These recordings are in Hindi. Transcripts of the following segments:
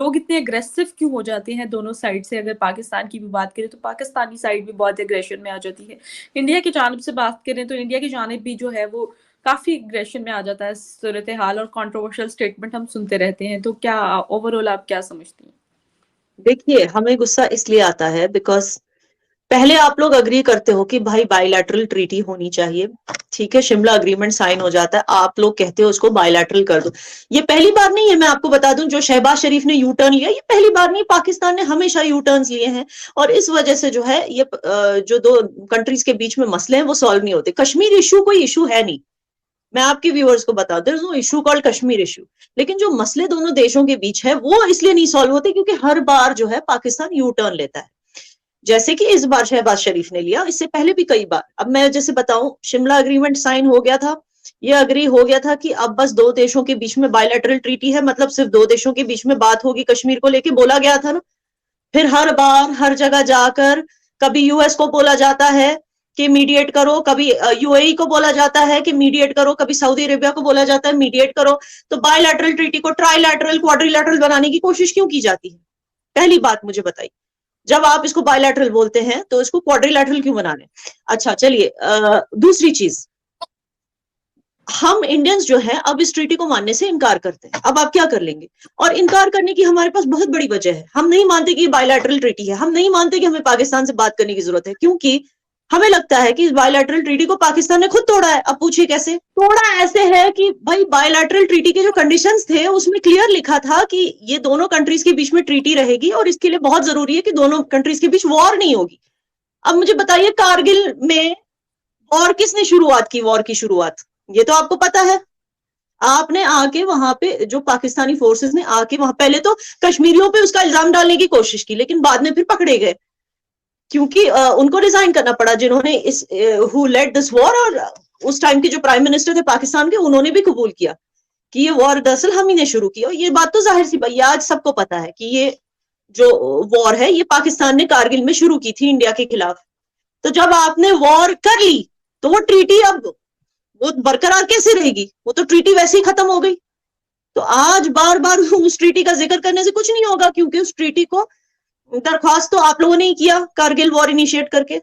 लोग इतने अग्रेसिव क्यों हो जाते हैं दोनों साइड से? अगर पाकिस्तान की भी बात करें तो पाकिस्तानी साइड भी बहुत एग्रेशन में आ जाती है। इंडिया की जानिब से बात करें तो इंडिया की जानिब भी जो है वो काफ़ी एग्रेशन में आ जाता है सूरत हाल, और कंट्रोवर्शियल स्टेटमेंट हम सुनते रहते हैं। तो क्या ओवरऑल आप क्या समझती हैं? देखिए, हमें गुस्सा इसलिए आता है बिकॉज़ पहले आप लोग एग्री करते हो कि भाई बायलैटरल ट्रीटी होनी चाहिए। ठीक है, शिमला एग्रीमेंट साइन हो जाता है, आप लोग कहते हो उसको बायलैटरल कर दो। ये पहली बार नहीं है, मैं आपको बता दूं, जो शहबाज शरीफ ने यू टर्न लिया, ये पहली बार नहीं, पाकिस्तान ने हमेशा यू टर्न्स लिए हैं। और इस वजह से जो है ये जो दो कंट्रीज के बीच में मसले हैं वो सॉल्व नहीं होते। कश्मीर इशू कोई इशू है नहीं, मैं आपके व्यूअर्स को बता, there is no issue called Kashmir issue. लेकिन जो मसले दोनों देशों के बीच है वो इसलिए नहीं सॉल्व होते क्योंकि हर बार जो है पाकिस्तान यू टर्न लेता है। जैसे कि इस बार शहबाज शरीफ ने लिया, इससे पहले भी कई बार। अब मैं जैसे बताऊं, शिमला एग्रीमेंट साइन हो गया था, ये अग्री हो गया था कि अब बस दो देशों के बीच में बायलैटरल ट्रीटी है, मतलब सिर्फ दो देशों के बीच में बात होगी, कश्मीर को लेके बोला गया था ना। फिर हर बार हर जगह जाकर कभी यूएस को बोला जाता है कि मीडिएट करो, कभी यूएई को बोला जाता है कि मीडिएट करो, कभी सऊदी अरेबिया को बोला जाता है मीडिएट करो। तो बायलैटरल ट्रीटी को ट्राइलैटरल क्वाड्रिलैटरल बनाने की कोशिश क्यों की जाती है? पहली बात मुझे बताइए। जब आप इसको बायलैटरल बोलते हैं तो इसको क्वाड्रिलैटरल क्यों बना रहे? अच्छा चलिए, दूसरी चीज, हम इंडियंस जो है अब इस ट्रीटी को मानने से इनकार करते हैं। अब आप क्या कर लेंगे? और इनकार करने की हमारे पास बहुत बड़ी वजह है। हम नहीं मानते कि बायलैटरल ट्रीटी है, हम नहीं मानते कि हमें पाकिस्तान से बात करने की जरूरत है, क्योंकि हमें लगता है कि इस बायलैटरल ट्रीटी को पाकिस्तान ने खुद तोड़ा है। अब पूछिए कैसे तोड़ा? ऐसे है कि भाई बायलैटरल ट्रीटी के जो कंडीशंस थे उसमें क्लियर लिखा था कि ये दोनों कंट्रीज के बीच में ट्रीटी रहेगी और इसके लिए बहुत जरूरी है कि दोनों कंट्रीज के बीच वॉर नहीं होगी। अब मुझे बताइए, कारगिल में वॉर किसने शुरुआत की? वॉर की शुरुआत ये तो आपको पता है। आपने आके वहां पे जो पाकिस्तानी फोर्सेस ने आके वहां पहले तो कश्मीरियों पे उसका इल्जाम डालने की कोशिश की, लेकिन बाद में फिर पकड़े गए क्योंकि उनको रिजाइन करना पड़ा, जिन्होंने इस हु लेड दिस वॉर। और उस टाइम के जो प्राइम मिनिस्टर थे पाकिस्तान के, उन्होंने भी कबूल किया कि ये वॉर दरअसल हम ही ने शुरू किया। ये बात तो जाहिर सी भाई आज सबको पता है कि ये जो वॉर है ये पाकिस्तान ने कारगिल में शुरू की थी इंडिया के खिलाफ। तो जब आपने वॉर कर ली तो वो ट्रीटी अब वो बरकरार कैसे रहेगी? वो तो ट्रीटी वैसे ही खत्म हो गई। तो आज बार बार उस ट्रीटी का जिक्र करने से कुछ नहीं होगा, क्योंकि उस ट्रीटी को दरख्वास्त तो आप लोगों ने ही किया कारगिल वॉर इनिशिएट करके।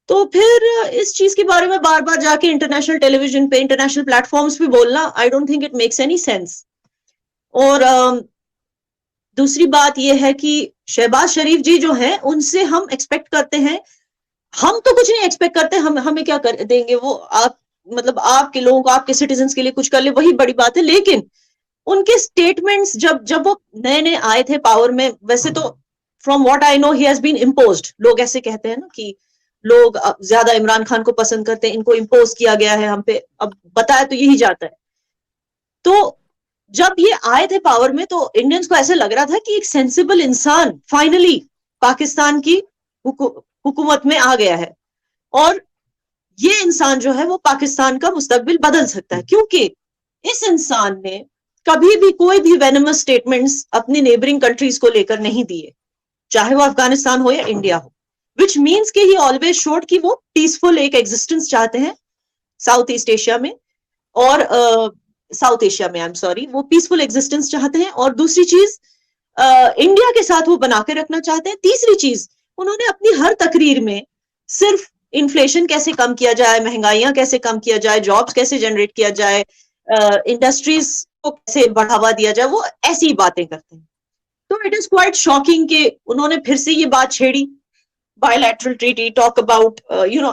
तो फिर इस चीज के बारे में बार बार जाके इंटरनेशनल टेलीविजन पे, इंटरनेशनल प्लेटफॉर्म्स पे बोलना, आई don't think it makes any sense. और दूसरी बात यह है कि शहबाज शरीफ जी जो हैं उनसे हम एक्सपेक्ट करते हैं, हम तो कुछ नहीं एक्सपेक्ट करते, हम हमें क्या कर देंगे वो, आप मतलब आपके लोगों को, आपके सिटीजन्स के लिए कुछ कर ले, वही बड़ी बात है। लेकिन उनके स्टेटमेंट्स जब जब वो नए नए आए थे पावर में, वैसे तो from what I know he has been imposed, लोग ऐसे कहते हैं ना कि लोग ज्यादा इमरान खान को पसंद करते हैं, इनको इम्पोज किया गया है हम पे, अब बताया तो यही जाता है। तो जब ये आए थे पावर में तो इंडियंस को ऐसे लग रहा था कि एक सेंसिबल इंसान फाइनली पाकिस्तान की हुकूमत में आ गया है, और ये इंसान जो है वो पाकिस्तान का मुस्तकबिल बदल सकता है, क्योंकि इस इंसान ने कभी भी कोई भी वेनमस स्टेटमेंट्स अपनी नेबरिंग कंट्रीज को लेकर नहीं दिए, चाहे वो अफगानिस्तान हो या इंडिया हो। विच मीन्स कि ही ऑलवेज शोड कि वो पीसफुल एक एग्जिस्टेंस चाहते हैं साउथ ईस्ट एशिया में, और साउथ एशिया में, आई एम सॉरी, वो पीसफुल एग्जिस्टेंस चाहते हैं। और दूसरी चीज, इंडिया के साथ वो बना के रखना चाहते हैं। तीसरी चीज, उन्होंने अपनी हर तकरीर में सिर्फ इन्फ्लेशन कैसे कम किया जाए, महंगाइयां कैसे कम किया जाए, जॉब्स कैसे जनरेट किया जाए, इंडस्ट्रीज को कैसे बढ़ावा दिया जाए, वो ऐसी बातें करते हैं। तो इट इज क्वाइट शॉकिंग कि उन्होंने फिर से ये बात छेड़ी, bilateral treaty, talk about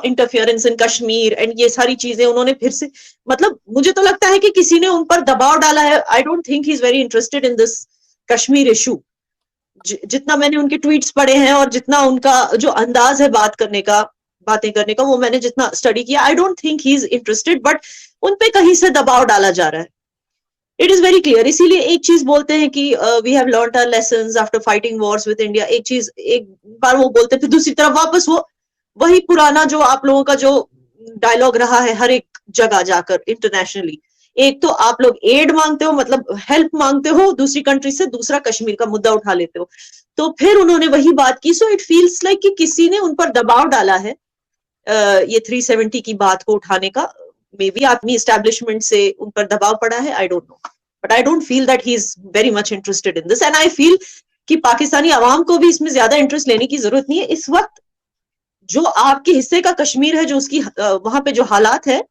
interference in Kashmir and ये सारी चीजें उन्होंने फिर से, मतलब मुझे तो लगता है कि किसी ने उन पर दबाव डाला है। आई don't think he is very interested in this Kashmir issue. जितना मैंने उनके ट्वीट्स पढ़े हैं और जितना उनका जो अंदाज है बातें करने का, वो मैंने जितना स्टडी किया, I don't think he is interested, but उन पे कहीं से दबाव डाला जा रहा है। It is very clear. इसीलिए एक चीज बोलते हैं कि we have learned our lessons after fighting wars with India. एक चीज एक बार वो बोलते हैं, फिर दूसरी तरफ वापस वो वही पुराना जो आप लोगों का जो डायलॉग रहा है हर एक जगह जाकर इंटरनेशनली, एक तो आप लोग एड मांगते हो, मतलब हेल्प मांगते हो दूसरी कंट्री से, दूसरा कश्मीर का मुद्दा उठा लेते हो। तो फिर उन्होंने वही बात की। सो इट फील्स लाइक कि किसी ने उन पर दबाव डाला है ये 370 की बात को उठाने का। मे बी आर्मी एस्टेब्लिशमेंट से उन पर दबाव पड़ा है, आई don't no. But I don't feel that he is very much interested in this, and I feel कि पाकिस्तानी आवाम को भी इसमें ज्यादा इंटरेस्ट लेने की जरूरत नहीं है इस वक्त। जो आपके हिस्से का कश्मीर है, जो उसकी वहां पे जो हालात है,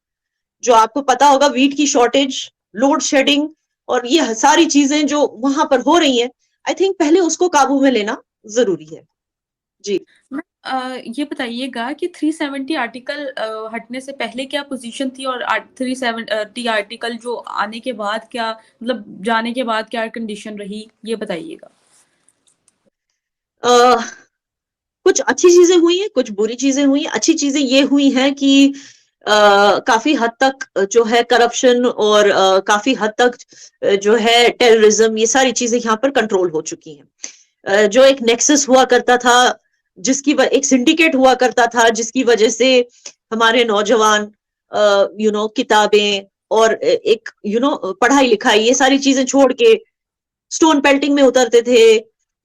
जो आपको पता होगा, वीट की शॉर्टेज, लोड शेडिंग और ये सारी चीजें जो वहां पर हो रही हैं, आई थिंक पहले उसको काबू में लेना जरूरी है। जी ये बताइएगा कि 370 आर्टिकल हटने से पहले क्या पोजीशन थी, और 370 आर्टिकल जो आने के बाद क्या, मतलब जाने के बाद क्या कंडीशन रही, ये बताइएगा। कुछ अच्छी चीजें हुई हैं, कुछ बुरी चीजें हुई हैं। अच्छी चीजें ये हुई हैं कि काफी हद तक जो है करप्शन और काफी हद तक जो है टेररिज्म, ये सारी चीजें यहाँ पर कंट्रोल हो चुकी हैं। जो एक नेक्सस हुआ करता था, जिसकी एक सिंडिकेट हुआ करता था, जिसकी वजह से हमारे नौजवान किताबें और एक पढ़ाई लिखाई, ये सारी चीजें छोड़ के स्टोन पेल्टिंग में उतरते थे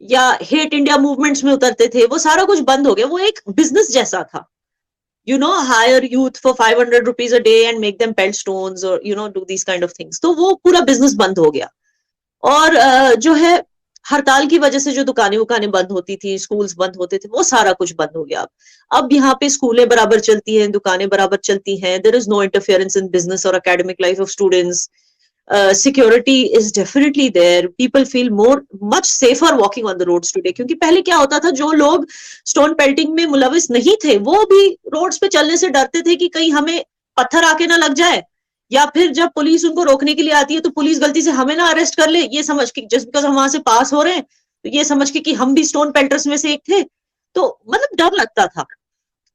या हेट इंडिया मूवमेंट्स में उतरते थे, वो सारा कुछ बंद हो गया। वो एक बिजनेस जैसा था, hire youth for 500 rupees a day and make them pelt stones or do these kind of things। तो वो पूरा बिजनेस बंद हो गया। और जो है हड़ताल की वजह से जो दुकानें वुकानें बंद होती थी, स्कूल्स बंद होते थे, वो सारा कुछ बंद हो गया। अब यहाँ पे स्कूलें बराबर चलती हैं, दुकानें बराबर चलती हैं। There is no interference in business और academic life of students. security is definitely there, people feel much safer walking on the roads today। क्योंकि पहले क्या होता था, जो लोग स्टोन पेल्टिंग में मुलविस नहीं थे, वो भी रोड्स पे चलने से डरते थे कि कहीं हमें पत्थर आके ना लग जाए, या फिर जब पुलिस उनको रोकने के लिए आती है तो पुलिस गलती से हमें ना अरेस्ट कर ले, ये समझ के, जस्ट बिकॉज हम वहां से पास हो रहे हैं, तो ये समझ के कि हम भी स्टोन पेल्टर्स में से एक थे। तो मतलब डर लगता था।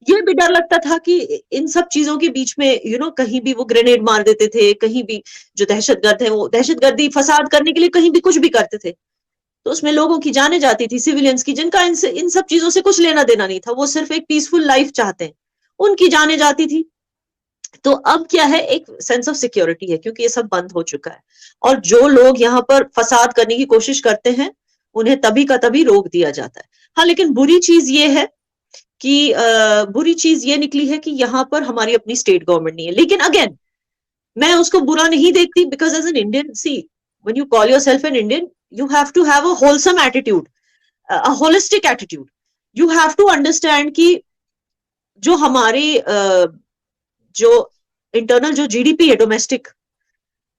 ये भी डर लगता था कि इन सब चीजों के बीच में कहीं भी वो ग्रेनेड मार देते थे, कहीं भी जो दहशतगर्द है वो दहशतगर्दी फसाद करने के लिए कहीं भी कुछ भी करते थे, तो उसमें लोगों की जाने जाती थी, सिविलियंस की, जिनका इन सब चीजों से कुछ लेना देना नहीं था, वो सिर्फ एक पीसफुल लाइफ चाहते हैं, उनकी जाने जाती थी। तो अब क्या है, एक सेंस ऑफ सिक्योरिटी है, क्योंकि ये सब बंद हो चुका है। और जो लोग यहाँ पर फसाद करने की कोशिश करते हैं, उन्हें तभी का तभी रोक दिया जाता है। हाँ, लेकिन बुरी चीज ये है कि बुरी चीज ये निकली है कि यहाँ पर हमारी अपनी स्टेट गवर्नमेंट नहीं है। लेकिन अगेन, मैं उसको बुरा नहीं देखती, because as an Indian, see, when you call yourself an Indian, you have to have a wholesome attitude, a holistic attitude। you have to understand कि जो हमारे जो इंटरनल जो जीडीपी है डोमेस्टिक,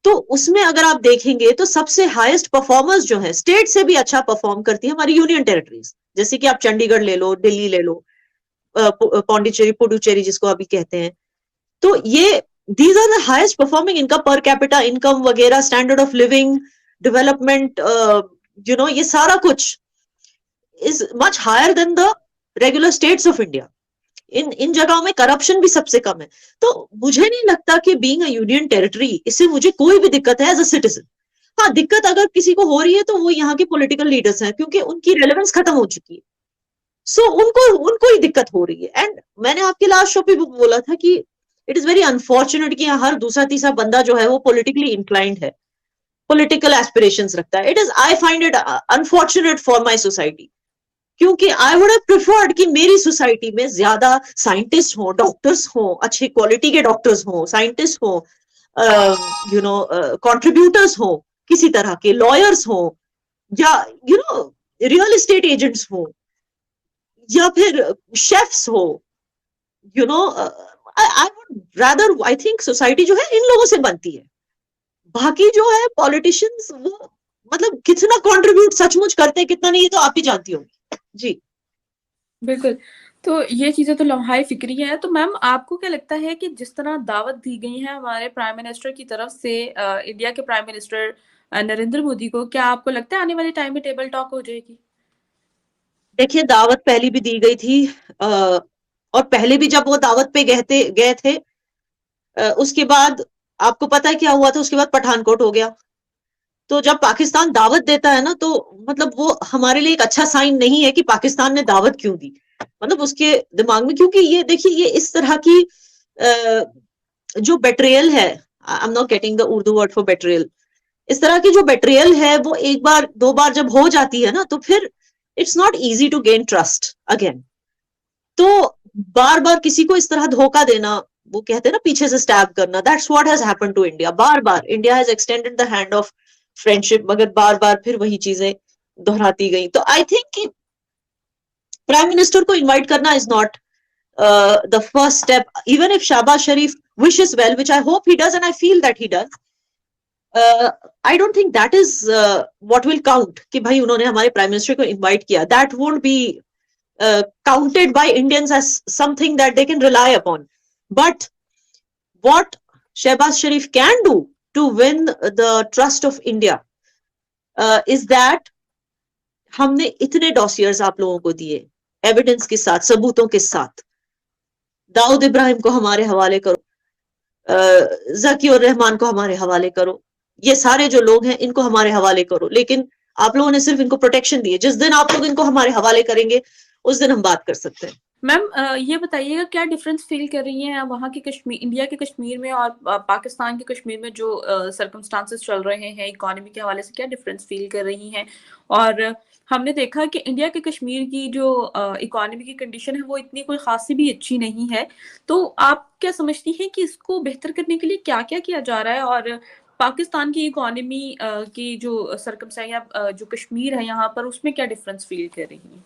तो उसमें अगर आप देखेंगे तो सबसे हाईएस्ट परफॉर्मर्स जो है, स्टेट से भी अच्छा परफॉर्म करती है हमारी यूनियन टेरिटरीज। जैसे कि आप चंडीगढ़ ले लो, दिल्ली ले लो, पौंडीचेरी, पुडुचेरी जिसको अभी कहते हैं, तो ये these are the highest performing, इनका पर कैपिटा इनकम वगैरह, स्टैंडर्ड ऑफ लिविंग, डेवलपमेंट, ये सारा कुछ is much higher than the regular states of India। इन जगहों में करप्शन भी सबसे कम है। तो मुझे नहीं लगता कि बीइंग अ यूनियन टेरिटरी, इससे मुझे कोई भी दिक्कत है एज अ सिटीजन। हाँ, दिक्कत अगर किसी को हो रही है तो वो यहाँ के पॉलिटिकल लीडर्स हैं, क्योंकि उनकी रेलेवेंस खत्म हो चुकी है। सो उनको ही दिक्कत हो रही है। एंड मैंने आपके लास्ट शो पे बोला था कि इट इज वेरी अनफॉर्चुनेट कि हर दूसरा तीसरा बंदा जो है वो पॉलिटिकली इंक्लाइंड है, पॉलिटिकल एस्पिरेशंस रखता है। I find it unfortunate for my society, क्योंकि आई वुड हैव प्रेफर्ड कि मेरी सोसाइटी में ज्यादा साइंटिस्ट हो, डॉक्टर्स हो, अच्छी क्वालिटी के डॉक्टर्स हो, साइंटिस्ट हो, कंट्रीब्यूटर्स हो, किसी तरह के लॉयर्स हो, या रियल एस्टेट एजेंट्स हो, या फिर शेफ्स हो। I would rather, I think society जो है इन लोगों से बनती है। बाकी जो है पॉलिटिशियंस, वो मतलब कितना कंट्रीब्यूट सचमुच करते हैं, कितना नहीं, ये तो आप ही जानती होंगी। जी बिल्कुल। तो ये चीजें तो लम्हाए फिक्री है। तो मैम, आपको क्या लगता है कि जिस तरह दावत दी गई है हमारे प्राइम मिनिस्टर की तरफ से, इंडिया के प्राइम मिनिस्टर नरेंद्र मोदी को, क्या आपको लगता है आने वाले टाइम में टेबल टॉक हो जाएगी? देखिए, दावत पहले भी दी गई थी, और पहले भी जब वो दावत पे गए थे, उसके बाद आपको पता है क्या हुआ था, उसके बाद पठानकोट हो गया। तो जब पाकिस्तान दावत देता है ना, तो मतलब वो हमारे लिए एक अच्छा साइन नहीं है कि पाकिस्तान ने दावत क्यों दी, मतलब उसके दिमाग में। क्योंकि ये देखिए, ये इस तरह की जो बेट्रियल है, I am not getting the Urdu word for betrayal, इस तरह की जो बेट्रियल है, वो एक बार दो बार जब हो जाती है ना, तो फिर it's not easy to gain trust again. तो बार बार किसी को इस तरह धोखा देना, वो कहते हैं ना पीछे से स्टैब करना, that's what has happened to India. बार बार India has extended the hand of friendship, मगर बार बार फिर वही चीजें दोहराती गई। तो आई थिंक कि प्राइम मिनिस्टर को इनवाइट करना is not the first step. Even if Shahbaz Sharif wishes well, which I hope he does, and I feel that he does, I don't think that is what will count. कि भाई उन्होंने हमारे प्राइम मिनिस्टर को इनवाइट किया, that won't be counted by Indians as something that they can rely upon. But what Shehbaz Sharif can do to win the trust of India is that हमने इतने डॉसियर्स आप लोगों को दिए, एविडेंस के साथ, सबूतों के साथ। दाऊद इब्राहिम को हमारे हवाले करो, ज़कीउर रहमान को हमारे हवाले करो, ये सारे जो लोग हैं इनको हमारे हवाले करो, लेकिन आप लोगों ने सिर्फ इनको प्रोटेक्शन दी है। जिस दिन आप लोग इनको हमारे हवाले करेंगे उस दिन हम बात कर सकते हैं। मैम ये बताइएगा क्या डिफरेंस फील कर रही हैं वहाँ के कश्मीर, इंडिया के कश्मीर में और पाकिस्तान के कश्मीर में जो सर्कमस्टांसेस चल रहे हैं इकोनॉमी के हवाले से, क्या डिफरेंस फील कर रही हैं? और हमने देखा कि इंडिया के कश्मीर की जो इकोनॉमी की कंडीशन है वो इतनी कोई खासी भी अच्छी नहीं है, तो आप क्या समझती हैं कि इसको बेहतर करने के लिए क्या क्या किया जा रहा है? और पाकिस्तान की इकोनॉमी की जो सर्कमस्टेंस या जो कश्मीर है यहाँ पर, उसमें क्या डिफरेंस फील कर रही हैं?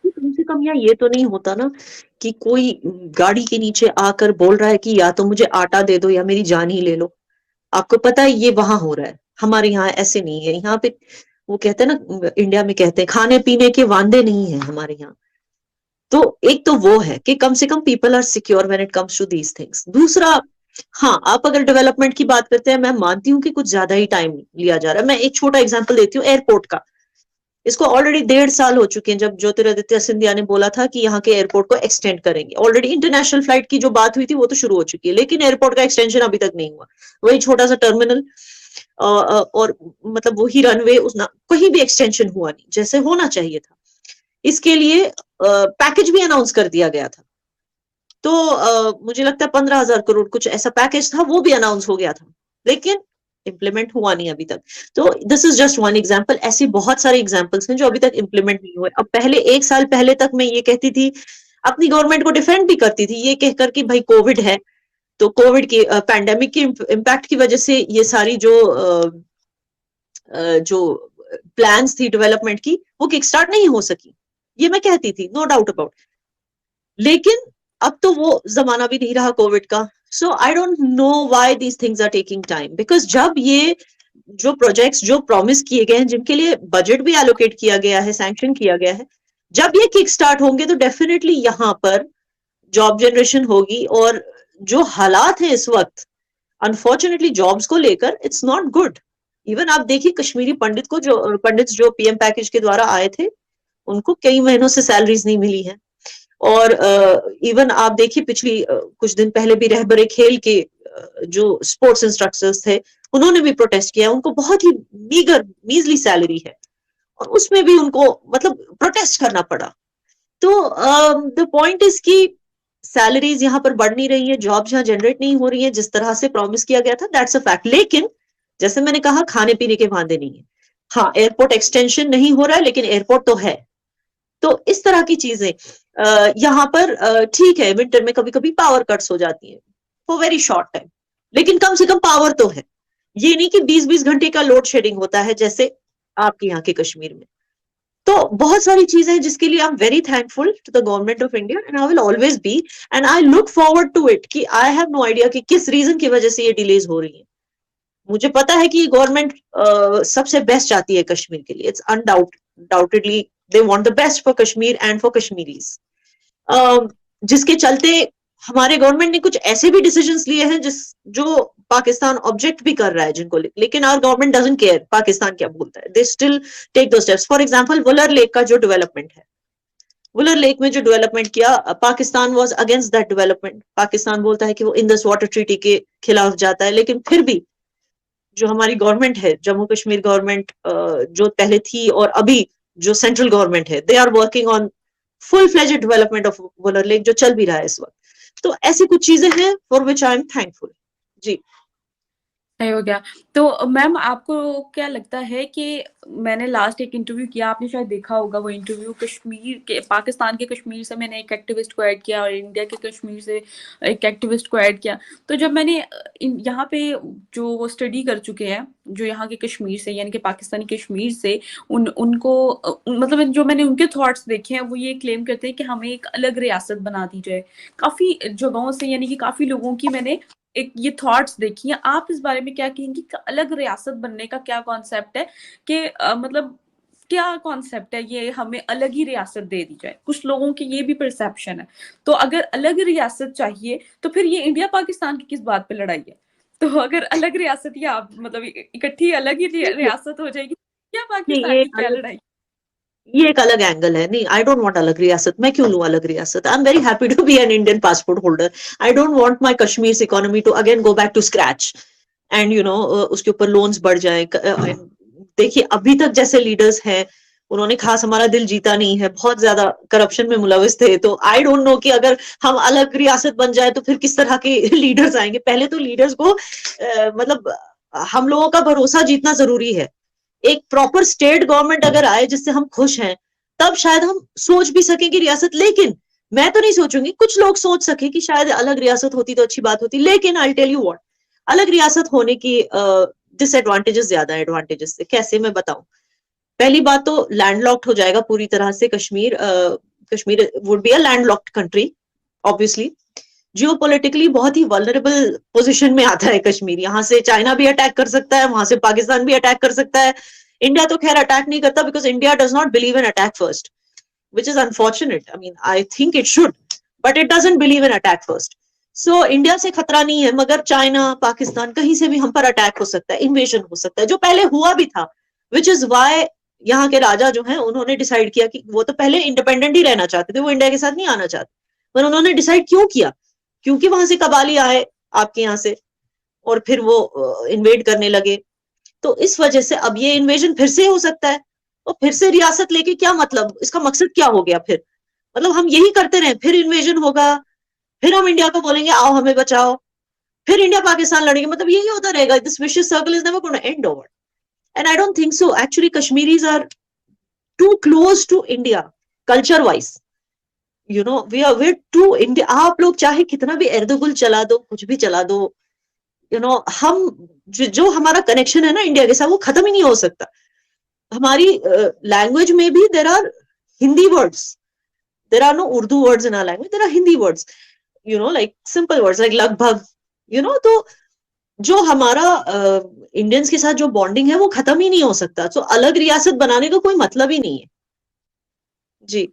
कम से कम यहाँ ये तो नहीं होता ना कि कोई गाड़ी के नीचे आकर बोल रहा है कि या तो मुझे आटा दे दो या मेरी जान ही ले लो। आपको पता है ये वहां हो रहा है, हमारे यहाँ ऐसे नहीं है। यहाँ पे वो कहते हैं ना, इंडिया में कहते हैं खाने पीने के वांदे नहीं है हमारे यहाँ। तो एक तो वो है कि कम से कम people are secure when it comes to these things. दूसरा, हाँ, आप अगर डेवलपमेंट की बात करते हैं, मैं मानती हूँ कि कुछ ज्यादा ही टाइम लिया जा रहा है। मैं एक छोटा एग्जांपल देती हूँ एयरपोर्ट का। इसको ऑलरेडी 1.5 साल हो चुके हैं जब ज्योतिरादित्य सिंधिया ने बोला था कि यहाँ के एयरपोर्ट को एक्सटेंड करेंगे। ऑलरेडी इंटरनेशनल फ्लाइट की जो बात हुई थी वो तो शुरू हो चुकी है, लेकिन एयरपोर्ट का एक्सटेंशन अभी तक नहीं हुआ। वही छोटा सा टर्मिनल और मतलब वही रनवे, उस कहीं भी एक्सटेंशन हुआ नहीं जैसे होना चाहिए था। इसके लिए पैकेज भी अनाउंस कर दिया गया था। तो मुझे लगता है 15,000 करोड़ कुछ ऐसा पैकेज था, वो भी अनाउंस हो गया था, लेकिन इम्प्लीमेंट हुआ नहीं अभी तक। तो this is just one example. ऐसी बहुत सारे एग्जाम्पल्स हैं जो अभी तक इम्प्लीमेंट नहीं हुए। अब पहले 1 साल पहले तक मैं ये कहती थी, अपनी गवर्नमेंट को डिफेंड भी करती थी ये कहकर कि भाई कोविड है, तो कोविड की पैंडेमिक की इम्पैक्ट की वजह से ये सारी जो प्लान्स थी डेवलपमेंट की वो किक स्टार्ट नहीं हो सकी, ये मैं कहती थी, नो डाउट अबाउट। लेकिन अब तो वो जमाना भी नहीं रहा कोविड का। So I don't know why these things are taking time, because जब ये जो प्रोजेक्ट्स जो प्रॉमिस किए गए हैं, जिनके लिए बजट भी एलोकेट किया गया है, सैंक्शन किया गया है, जब ये किक स्टार्ट होंगे तो डेफिनेटली यहाँ पर जॉब जनरेशन होगी। और जो हालात हैं इस वक्त, अनफॉर्चुनेटली जॉब्स को लेकर, इट्स नॉट गुड। इवन आप देखिए कश्मीरी पंडित जो पीएम पैकेज के द्वारा आए थे, उनको कई महीनों से सैलरीज नहीं मिली है। और इवन आप देखिए पिछली कुछ दिन पहले भी रहबरे खेल के जो स्पोर्ट्स इंस्ट्रक्टर्स थे, उन्होंने भी प्रोटेस्ट किया। उनको बहुत ही मीजली सैलरी है और उसमें भी उनको मतलब प्रोटेस्ट करना पड़ा। तो द पॉइंट इज कि सैलरीज यहाँ पर बढ़ नहीं रही है, जॉब्स यहाँ जनरेट नहीं हो रही है जिस तरह से प्रॉमिस किया गया था, दैट्स अ फैक्ट। लेकिन जैसे मैंने कहा, खाने पीने के वादे नहीं है। हाँ, एयरपोर्ट एक्सटेंशन नहीं हो रहा है, लेकिन एयरपोर्ट तो है। तो इस तरह की चीजें यहाँ पर ठीक है, विंटर में कभी कभी पावर कट्स हो जाती है फॉर वेरी शॉर्ट टाइम, लेकिन कम से कम पावर तो है। ये नहीं कि 20-20 घंटे का लोड शेडिंग होता है जैसे आपके यहाँ के कश्मीर में। तो बहुत सारी चीजें हैं जिसके लिए I am very thankful to the government of India and I will always be, and I look forward to it कि आई हैव नो आइडिया कि किस रीजन की वजह से ये डिलेज हो रही है। मुझे पता है कि गवर्नमेंट सबसे बेस्ट चाहती है कश्मीर के लिए, it's undoubtedly they want the best for Kashmir and for Kashmiris, जिसके चलते हमारे गवर्नमेंट ने कुछ ऐसे भी डिसीजंस लिए हैं जो पाकिस्तान ऑब्जेक्ट भी कर रहा है जिनको, लेकिन our government doesn't care Pakistan क्या बोलता है, they still take two steps. For example Wular lake का जो डेवलपमेंट है, वुलर लेक में जो डेवलपमेंट किया, Pakistan was against that development. Pakistan बोलता है कि वो इंडस वाटर ट्रीटी के खिलाफ जाता है, लेकिन फिर भी जो हमारी गवर्नमेंट है, जम्मू कश्मीर गवर्नमेंट जो पहले थी और अभी जो सेंट्रल गवर्नमेंट है, they are working on full fledged development of Wular lake, जो चल भी रहा है इस वक्त। तो ऐसी कुछ चीजें हैं for which I am thankful. जी सही हो गया। तो मैम आपको क्या लगता है कि मैंने लास्ट एक इंटरव्यू किया, आपने शायद देखा होगा वो इंटरव्यू, कश्मीर के, पाकिस्तान के कश्मीर से मैंने एक एक्टिविस्ट को ऐड किया और इंडिया के कश्मीर से एक एक्टिविस्ट को ऐड किया। तो जब मैंने यहाँ पे जो वो स्टडी कर चुके हैं जो यहाँ के कश्मीर से यानी कि पाकिस्तानी कश्मीर से उनको मतलब जो मैंने उनके थॉट्स देखे हैं वो ये क्लेम करते हैं कि हमें एक अलग रियासत बना दी जाए। काफी जगहों से यानी कि काफी लोगों की मैंने एक ये थॉट्स देखी हैं। आप इस बारे में क्या कहेंगी कि अलग रियासत बनने का क्या कॉन्सेप्ट है कि मतलब क्या कॉन्सेप्ट है ये हमें अलग ही रियासत दे दी जाए? कुछ लोगों की ये भी परसेप्शन है। तो अगर अलग रियासत चाहिए तो फिर ये इंडिया पाकिस्तान की किस बात पे लड़ाई है? तो अगर अलग रियासत या आप मतलब इकट्ठी अलग ही नहीं रियासत हो जाएगी, क्या नहीं, पाकिस्तान की क्या लड़ाई? ये एक अलग एंगल है। नहीं, आई डोंट वांट अलग रियासत। मैं क्यों लूं अलग रियासत? I am very happy to be an Indian passport holder. I don't want my Kashmir economy to again go back to scratch and उसके ऊपर लोन्स बढ़ जाए। देखिए अभी तक जैसे लीडर्स हैं उन्होंने खास हमारा दिल जीता नहीं है, बहुत ज्यादा करप्शन में मुलविस थे। तो आई डोंट नो कि अगर हम अलग रियासत बन जाए तो फिर किस तरह के लीडर्स आएंगे। पहले तो लीडर्स को मतलब हम लोगों का भरोसा जीतना जरूरी है। एक प्रॉपर स्टेट गवर्नमेंट अगर आए जिससे हम खुश हैं तब शायद हम सोच भी सकें कि रियासत। लेकिन मैं तो नहीं सोचूंगी, कुछ लोग सोच सके कि शायद अलग रियासत होती तो अच्छी बात होती। लेकिन आई टेल यू व्हाट, अलग रियासत होने की डिसएडवांटेजेस ज्यादा है एडवांटेजेस से। कैसे मैं बताऊं? पहली बात तो लैंडलॉक्ड हो जाएगा पूरी तरह से Kashmir. Kashmir would be a landlocked country obviously. Geopolitically बहुत ही वल्नरेबल पोजीशन में आता है कश्मीर। यहाँ से चाइना भी अटैक कर सकता है, वहां से पाकिस्तान भी अटैक कर सकता है। इंडिया तो खैर अटैक नहीं करता because India does not believe in attack first, which is unfortunate. I mean, I think it should, but it doesn't believe in attack first. So India से खतरा नहीं है, मगर चाइना पाकिस्तान कहीं से भी हम पर अटैक हो सकता है, इन्वेजन हो सकता है, जो पहले हुआ भी था। विच इज वाई यहाँ के राजा जो हैं उन्होंने डिसाइड किया कि वो तो पहले इंडिपेंडेंट ही रहना चाहते थे, वो इंडिया के साथ नहीं आना चाहते। पर उन्होंने डिसाइड क्यों किया? क्योंकि वहां से कबाली आए आपके यहाँ से और फिर वो इन्वेड करने लगे। तो इस वजह से अब ये इन्वेजन फिर से हो सकता है। और फिर से रियासत लेके क्या मतलब? इसका मकसद क्या हो गया फिर? मतलब हम यही करते रहे, फिर इन्वेजन होगा, फिर हम इंडिया को बोलेंगे आओ हमें बचाओ, फिर इंडिया पाकिस्तान लड़ेंगे, मतलब यही होता रहेगा। This vicious circle is never gonna end over. And I don't think so. Actually Kashmiris are too close to India culture wise. We are to India. आप लोग चाहे कितना भी एर्दुगुल चला दो, कुछ भी चला दो, हम जो हमारा कनेक्शन है ना इंडिया के साथ वो खत्म ही नहीं हो सकता। हमारी लैंग्वेज में भी there are Hindi words, there are no Urdu words in our language, there are Hindi words, like simple words like लगभग। तो जो हमारा इंडियंस के साथ जो बॉन्डिंग है वो खत्म ही नहीं हो सकता। तो अलग रियासत बनाने का कोई मतलब ही नहीं है। जी।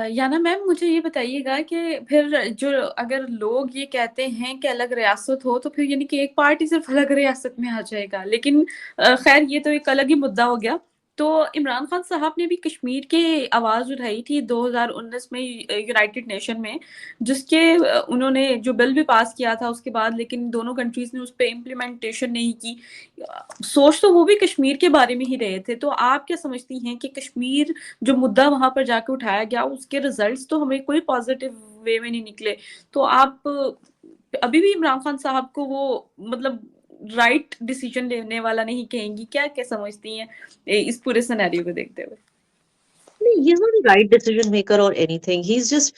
याना मैम मुझे ये बताइएगा कि फिर जो अगर लोग ये कहते हैं कि अलग रियासत हो तो फिर यानी कि एक पार्टी सिर्फ अलग रियासत में आ जाएगा, लेकिन खैर ये तो एक अलग ही मुद्दा हो गया। तो इमरान खान साहब ने भी कश्मीर के आवाज उठाई थी 2019 में यूनाइटेड नेशन में, जिसके उन्होंने जो बिल भी पास किया था उसके बाद, लेकिन दोनों कंट्रीज ने उस पर इम्प्लीमेंटेशन नहीं की। सोच तो वो भी कश्मीर के बारे में ही रहे थे। तो आप क्या समझती हैं कि कश्मीर जो मुद्दा वहां पर जाके उठाया गया उसके रिजल्ट्स तो हमें कोई पॉजिटिव वे में नहीं निकले? तो आप अभी भी इमरान खान साहब को वो मतलब राइट डिसीजन लेने वाला नहीं कहेंगी? क्या क्या समझती हैं इस पूरे सिनेरियो को देखते हुए? नहीं, he is not right decision maker और एनीथिंग, ही इज जस्ट।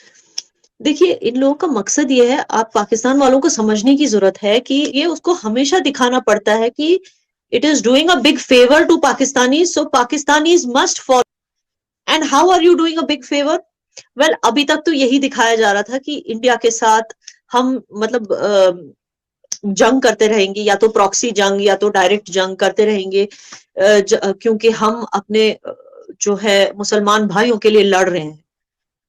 देखिए इन लोगों का मकसद ये है, आप पाकिस्तान वालों को समझने की जरूरत है कि ये उसको हमेशा दिखाना पड़ता है कि it is doing a big favour to Pakistani, so Pakistanis must follow. And how are you doing a big favour? Well अभी तक तो यही दिखाया जा रहा था कि इंडिया के साथ हम मतलब जंग करते रहेंगे, या तो प्रॉक्सी जंग या तो डायरेक्ट जंग करते रहेंगे, क्योंकि हम अपने जो है मुसलमान भाइयों के लिए लड़ रहे हैं।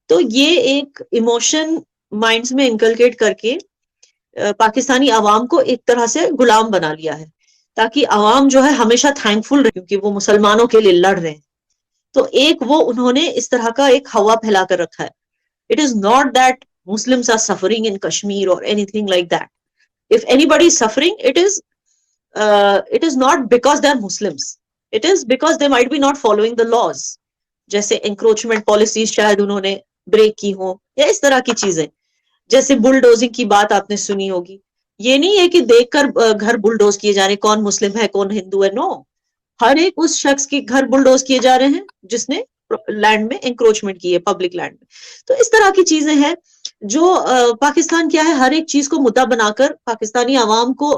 तो ये एक इमोशन माइंड्स में इनकलकेट करके पाकिस्तानी आवाम को एक तरह से गुलाम बना लिया है, ताकि आवाम जो है हमेशा थैंकफुल रहे क्योंकि वो मुसलमानों के लिए लड़ रहे हैं। तो एक वो उन्होंने इस तरह का एक हवा फैला कर रखा है। It is not that Muslims are suffering in Kashmir और anything like that. If anybody is suffering, it is not because they are Muslims. It is because they might be not following the laws. जैसे encroachment policies शायद उन्होंने ब्रेक की हो, या इस तरह की चीजें। जैसे बुलडोजिंग की बात आपने सुनी होगी, ये नहीं है कि देखकर घर बुलडोज किए जा रहे, कौन मुस्लिम है कौन हिंदू है, नो। हर एक उस शख्स के घर बुलडोज किए जा रहे हैं जिसने लैंड में इंक्रोचमेंट की है, पब्लिक लैंड में। तो इस तरह की चीजें हैं जो पाकिस्तान क्या है, हर एक चीज को मुद्दा बनाकर पाकिस्तानी आवाम को,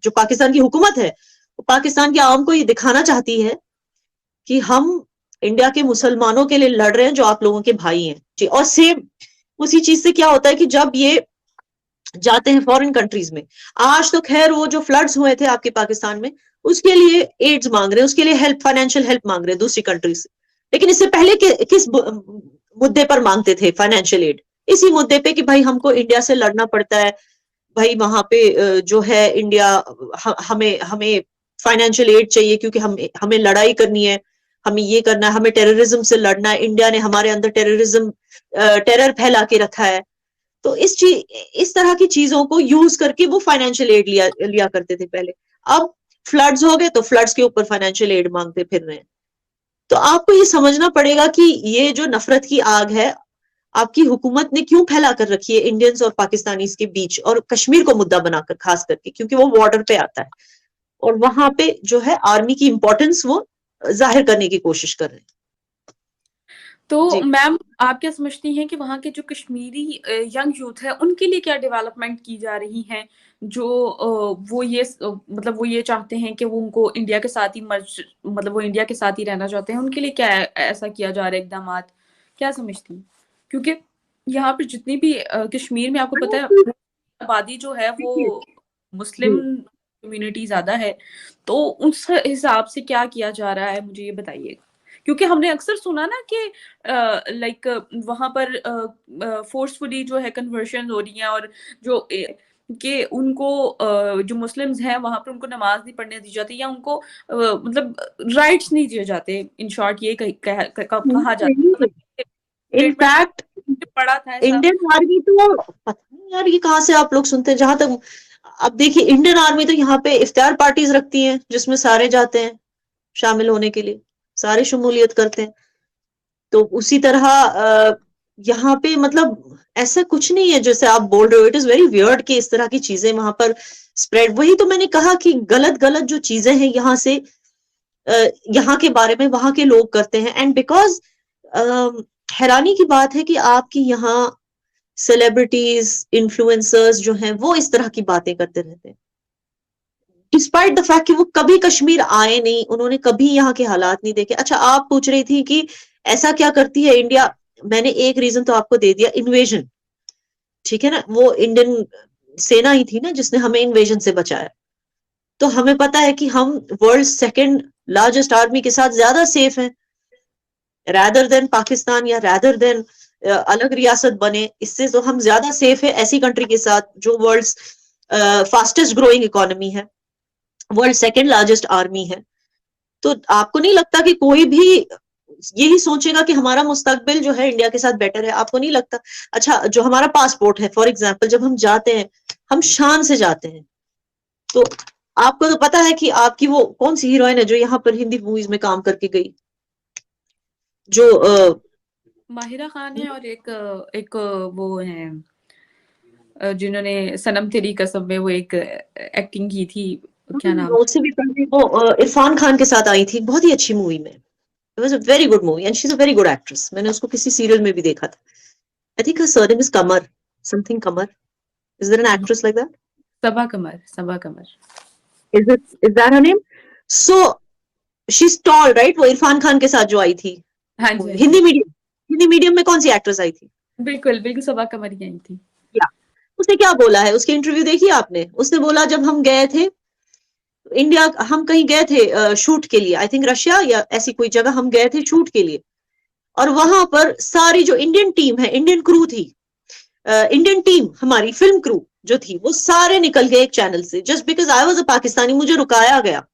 जो पाकिस्तान की हुकूमत है, पाकिस्तान की आवाम को ये दिखाना चाहती है कि हम इंडिया के मुसलमानों के लिए लड़ रहे हैं जो आप लोगों के भाई हैं जी। और सेम उसी चीज से क्या होता है कि जब ये जाते हैं फॉरेन कंट्रीज में, आज तो खैर वो जो फ्लड्स हुए थे आपके पाकिस्तान में, उसके लिए एड्स मांग रहे हैं, उसके लिए हेल्प, फाइनेंशियल हेल्प मांग रहे हैं दूसरी कंट्री से। लेकिन इससे पहले किस मुद्दे पर मांगते थे फाइनेंशियल एड? इसी मुद्दे पे कि भाई हमको इंडिया से लड़ना पड़ता है, भाई वहां पे जो है इंडिया, हमें हमें फाइनेंशियल एड चाहिए क्योंकि हमें लड़ाई करनी है, हमें ये करना है, हमें टेररिज्म से लड़ना है, इंडिया ने हमारे अंदर टेरर फैला के रखा है। तो इस तरह की चीजों को यूज करके वो फाइनेंशियल एड लिया करते थे पहले। अब फ्लड्स हो गए तो फ्लड्स के ऊपर फाइनेंशियल एड मांगते फिर रहे हैं। तो आपको ये समझना पड़ेगा कि ये जो नफरत की आग है आपकी हुकूमत ने क्यों फैला कर रखी है इंडियंस और पाकिस्तानीज के बीच, और कश्मीर को मुद्दा बनाकर खास करके, क्योंकि वो बॉर्डर पे आता है और वहां पे जो है आर्मी की इंपॉर्टेंस वो जाहिर करने की कोशिश कर रहे हैं। तो जी मैम, आप क्या समझती हैं कि वहाँ के जो कश्मीरी यंग यूथ है उनके लिए क्या डेवलपमेंट की जा रही हैं, जो मतलब वो ये चाहते हैं कि वो उनको इंडिया के साथ ही मतलब वो इंडिया के साथ ही रहना चाहते हैं, उनके लिए क्या ऐसा किया जा रहा है इकदाम? क्या समझती हैं? क्योंकि यहाँ पर जितनी भी कश्मीर में आपको पता है आबादी जो है वो मुस्लिम कम्युनिटी ज्यादा है, तो उस हिसाब से क्या किया जा रहा है मुझे ये बताइए। क्योंकि हमने अक्सर सुना ना कि लाइक वहां पर फोर्सफुली जो है कन्वर्शन हो रही है, और जो कि उनको जो मुस्लिम्स हैं वहां पर उनको नमाज नहीं पढ़ने दी जाती, या उनको मतलब राइट्स नहीं दिए जाते। इन शॉर्ट ये कहा जाता है, मतलब स्टेटमेंट इनफैक्ट पढ़ा था ऐसा। इंडियन आर्मी तो पता नहीं यार ये कहाँ से आप लोग सुनते हैं, जहां तक अब देखिए इंडियन आर्मी तो यहाँ पे इफ्तार पार्टीज रखती हैं जिसमें सारे जाते हैं शामिल होने के लिए, सारे शमूलियत करते हैं। तो उसी तरह यहाँ पे मतलब ऐसा कुछ नहीं है जैसे आप बोल रहे हो। इट इज वेरी वियर्ड कि इस तरह की चीजें वहां पर स्प्रेड, वही तो मैंने कहा कि गलत गलत जो चीजें हैं यहाँ से यहाँ के बारे में वहां के लोग करते हैं। एंड बिकॉज हैरानी की बात है कि आपकी यहाँ सेलिब्रिटीज इन्फ्लुएंसर्स जो हैं वो इस तरह की बातें करते रहते हैं, डिस्पाइट द फैक्ट कि वो कभी कश्मीर आए नहीं, उन्होंने कभी यहाँ के हालात नहीं देखे। अच्छा, आप पूछ रही थी कि ऐसा क्या करती है इंडिया, मैंने एक रीजन तो आपको दे दिया, इन्वेजन। ठीक है ना, वो इंडियन सेना ही थी ना जिसने हमें इन्वेजन से बचाया। तो हमें पता है कि हम वर्ल्ड सेकेंड लार्जेस्ट आर्मी के साथ ज्यादा सेफ हैं रैदर देन पाकिस्तान, या रैदर देन अलग रियासत बने, इससे तो हम ज्यादा सेफ है ऐसी कंट्री के साथ जो वर्ल्ड फास्टेस्ट ग्रोइंग इकोनॉमी है, वर्ल्ड सेकेंड लार्जेस्ट आर्मी है। तो आपको नहीं लगता कि कोई भी यही सोचेगा कि हमारा मुस्तकबिल जो है इंडिया के साथ बेटर है? आपको नहीं लगता? अच्छा, जो हमारा पासपोर्ट है फॉर एग्जाम्पल, जब हम जाते हैं हम शान से जाते हैं, तो आपको तो पता है कि आपकी वो कौन सी हीरोइन है जो यहाँ पर हिंदी मूवीज में काम करके गई, जो माहिरा खान है, और एक वो है जिन्होंने सनम तेरी कसम में वो एक एक्टिंग की थी, क्या नाम था? उससे भी पहले वो इरफान खान के साथ आई थी बहुत ही अच्छी मूवी में। It was a very good movie and she is a very good actress. मैंने उसको किसी सीरियल में भी देखा था। I think her surname is Qamar, something Qamar. Is there an actress like that? Saba Qamar, Saba Qamar. Is that her name? So she is tall right, वो इरफान खान के साथ जो आई थी हाँ जी, हाँ जी, हिंदी मीडियम में कौन सी एक्ट्रेस आई थी? बिल्कुल बिल्कुल सबा कमर ही आई थी। या उसने क्या बोला है, उसकी इंटरव्यू देखी आपने? उसने बोला जब हम गए थे इंडिया, हम कहीं गए थे शूट के लिए, आई थिंक रशिया या ऐसी कोई जगह हम गए थे शूट के लिए, और वहां पर सारी जो इंडियन टीम है, इंडियन क्रू थी, इंडियन टीम हमारी फिल्म क्रू जो थी, वो सारे निकल गए एक चैनल से just because I was a Pakistani. मुझे रुकाया गया,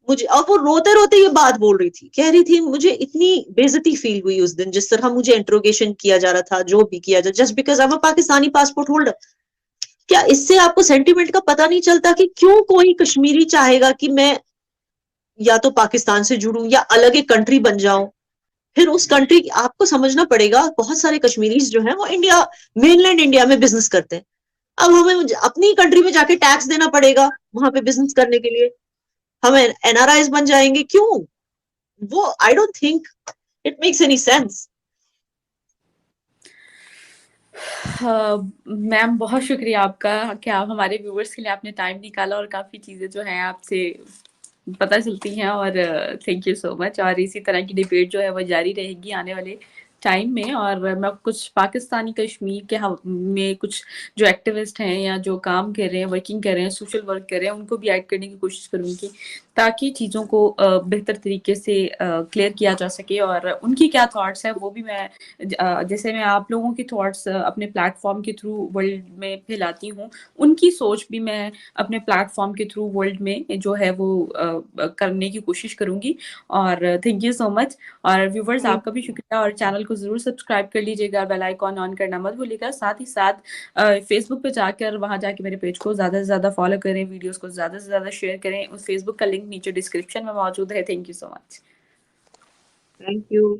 मुझे, और वो रोते रोते ये बात बोल रही थी, कह रही थी मुझे इतनी बेइज्जती फील हुई उस दिन, जिस तरह मुझे इंट्रोगेशन किया जा रहा था, जो भी किया जा, just because I am a Pakistani passport holder. क्या इससे आपको सेंटिमेंट का पता नहीं चलता कि क्यों कोई कश्मीरी चाहेगा कि मैं या तो पाकिस्तान से जुड़ूं या अलग एक कंट्री बन जाऊं? फिर उस कंट्री, आपको समझना पड़ेगा, बहुत सारे कश्मीरीज जो हैं वो इंडिया, मेनलैंड इंडिया में बिजनेस करते हैं, अब हमें अपनी कंट्री में जाके टैक्स देना पड़ेगा वहां पे बिजनेस करने के लिए, हम एनआरआईज बन जाएंगे, क्यों? वो आई don't think it makes any sense. Ma'am बहुत शुक्रिया आपका कि आप हमारे व्यूवर्स के लिए आपने टाइम निकाला और काफ़ी चीज़ें जो हैं आपसे पता चलती हैं, और थैंक यू सो मच। और इसी तरह की डिबेट जो है वो जारी रहेगी आने वाले टाइम में। और मैं कुछ पाकिस्तानी कश्मीर के में कुछ जो एक्टिविस्ट हैं या जो काम कर रहे हैं, वर्किंग कर रहे हैं, सोशल वर्क कर रहे हैं, उनको भी ऐड करने की कोशिश करूँगी ताकि चीज़ों को बेहतर तरीके से क्लियर किया जा सके। और उनकी क्या थॉट्स हैं वो भी मैं जैसे मैं आप लोगों की थॉट्स अपने प्लेटफॉर्म के थ्रू वर्ल्ड में फैलाती हूँ, उनकी सोच भी मैं अपने प्लेटफॉर्म के थ्रू वर्ल्ड में जो है वो करने की कोशिश करूंगी। और थैंक यू सो मच। और व्यूवर्स आपका भी शुक्रिया, और चैनल को जरूर सब्सक्राइब कर लीजिएगा, बेल आइकॉन ऑन करना मत भूलिएगा। साथ ही साथ फेसबुक पे जाकर वहां जाके मेरे पेज को ज्यादा से ज्यादा फॉलो करें, वीडियोस को ज्यादा से ज्यादा शेयर करें। उस फेसबुक का लिंक नीचे डिस्क्रिप्शन में मौजूद है। Thank you so much. Thank you.